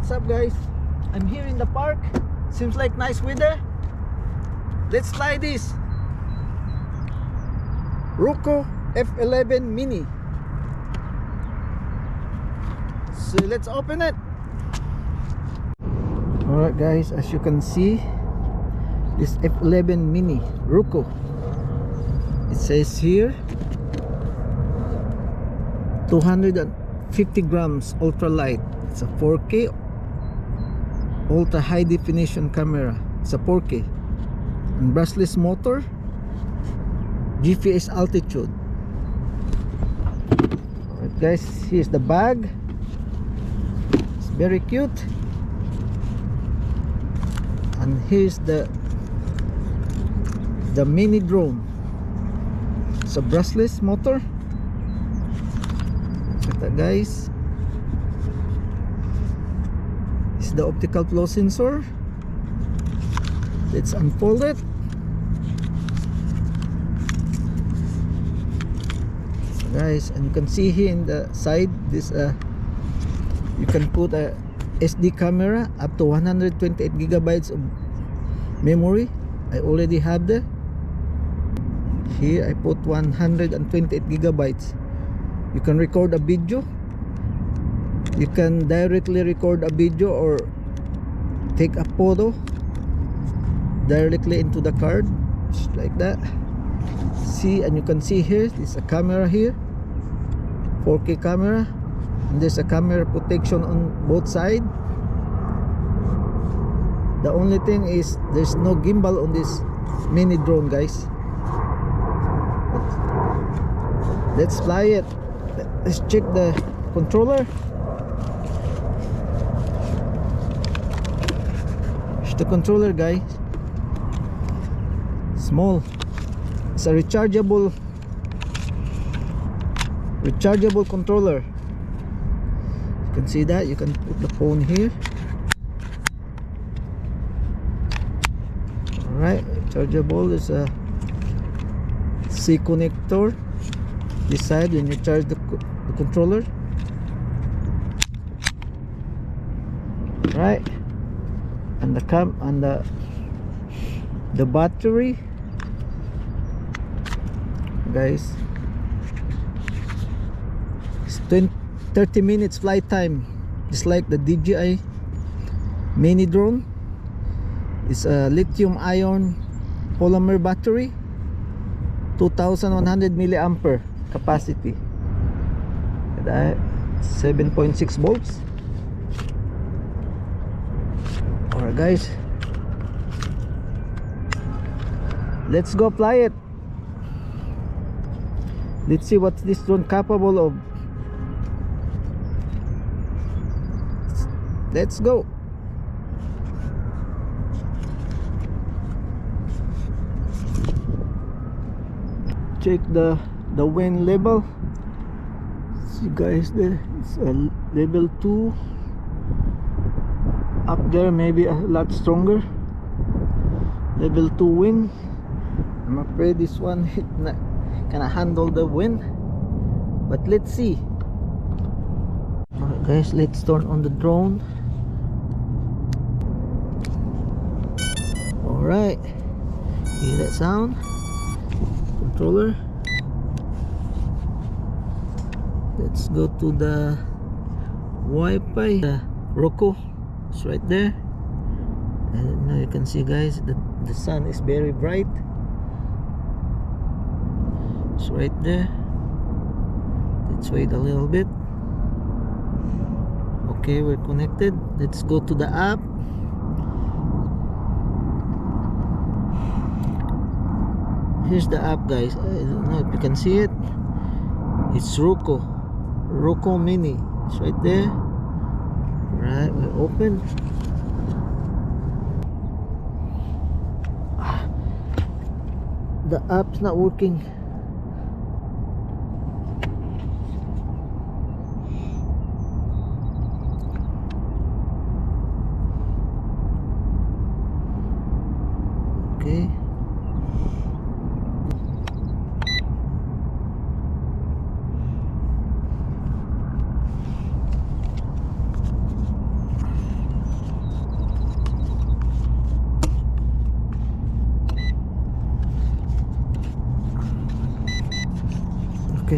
what's up guys? I'm here in the park. Seems like nice weather. Let's try this Ruko F11MINI. So let's open it. Alright guys, as you can see, this F11MINI Ruko, it says here 250 grams ultralight. It's a 4K ultra high definition camera. It's a 4K and brushless motor, GPS altitude. Alright guys, here's the bag. It's very cute. And here's the mini drone. It's a brushless motor. Look at that guys. It's the optical flow sensor. Let's unfold it. So guys, and you can see here in the side this you can put a SD camera up to 128 gigabytes of memory. I already have that. Here I put 128 gigabytes. You can record a video. You can directly record a video or take a photo directly into the card, just like that. See, and you can see here, there's a camera here, 4K camera, and there's a camera protection on both sides. The only thing is there's no gimbal on this mini drone guys. Let's fly it. Let's check the controller. Here's the controller guys. Small. It's a rechargeable controller. You can see that. You can put the phone here. Alright, rechargeable is a C connector. This side when you charge the controller. Right, and the battery guys, it's 30 minutes flight time, just like the DJI mini drone. It's a lithium ion polymer battery, 2100 milliampere capacity, 7.6 volts. Alright guys, let's go fly it. Let's see what this drone capable of. Let's go. Check the wind level. See guys, there it's a level 2. Up there maybe a lot stronger. Level 2 wind. I'm afraid this one cannot handle the wind, but let's see. Alright guys, let's turn on the drone. Alright, hear that sound? Controller. Let's go to the Wi-Fi. The Ruko is right there, and now you can see guys that the sun is very bright. It's right there. Let's wait a little bit. Okay, we're connected. Let's go to the app. Here's the app guys. I don't know if you can see it. It's Ruko Mini. It's right there. Right, we're open. The app's not working. Okay.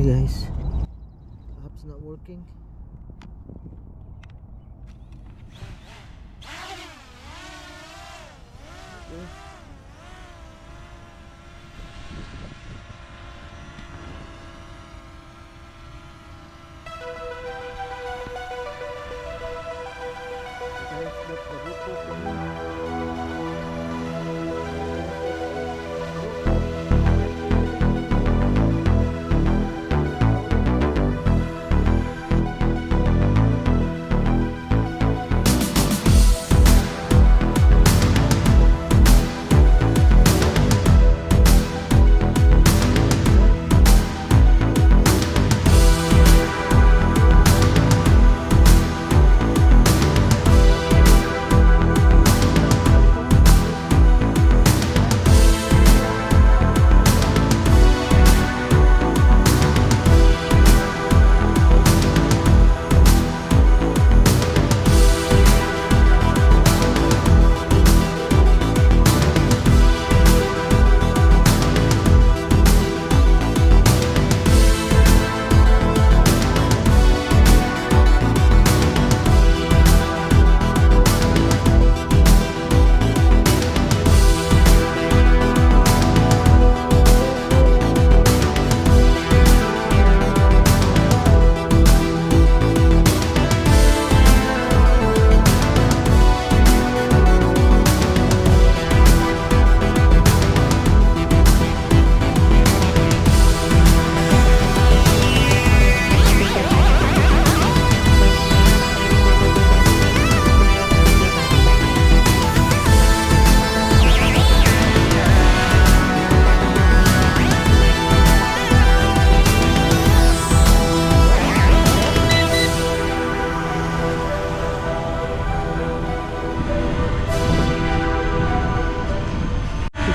Okay guys, app's not working. Okay. Guys, that's the Ruko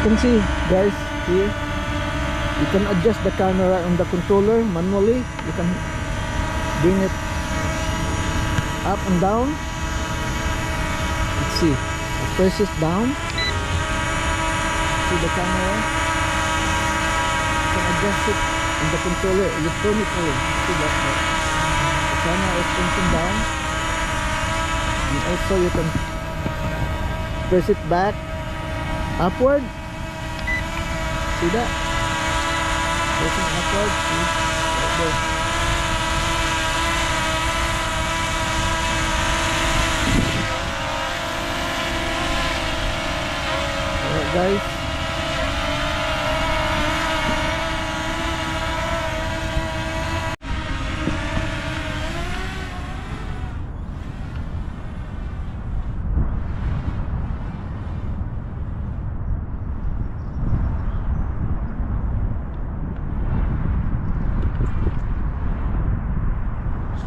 You can see guys here, you can adjust the camera on the controller manually. You can bring it up and down. Let's see, I press it down, see the camera, you can adjust it on the controller electronically. See that the camera is pointing down, and also you can press it back upward. See that? Pressing upward. See? Right there. Alright guys.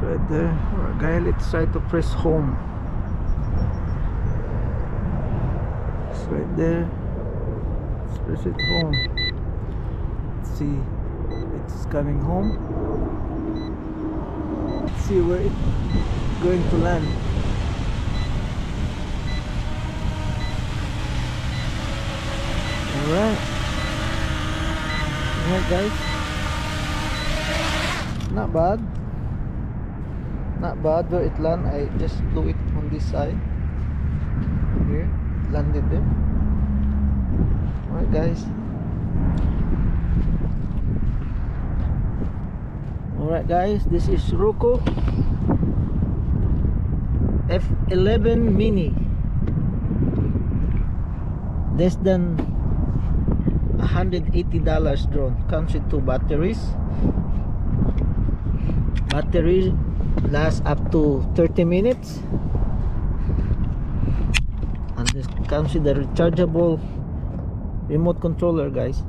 Right there. Alright guys, let's try to press home. It's right there. Let's press it home. Let's see, it's coming home. Let's see where it's going to land. Alright. Alright guys, not bad. Not bad where it land. I just flew it on this side. Here, landed there. Alright guys. Alright guys, this is Ruko F11MINI. Less than $180 drone. Comes with 2 batteries. Battery lasts up to 30 minutes, and this comes with a rechargeable remote controller guys.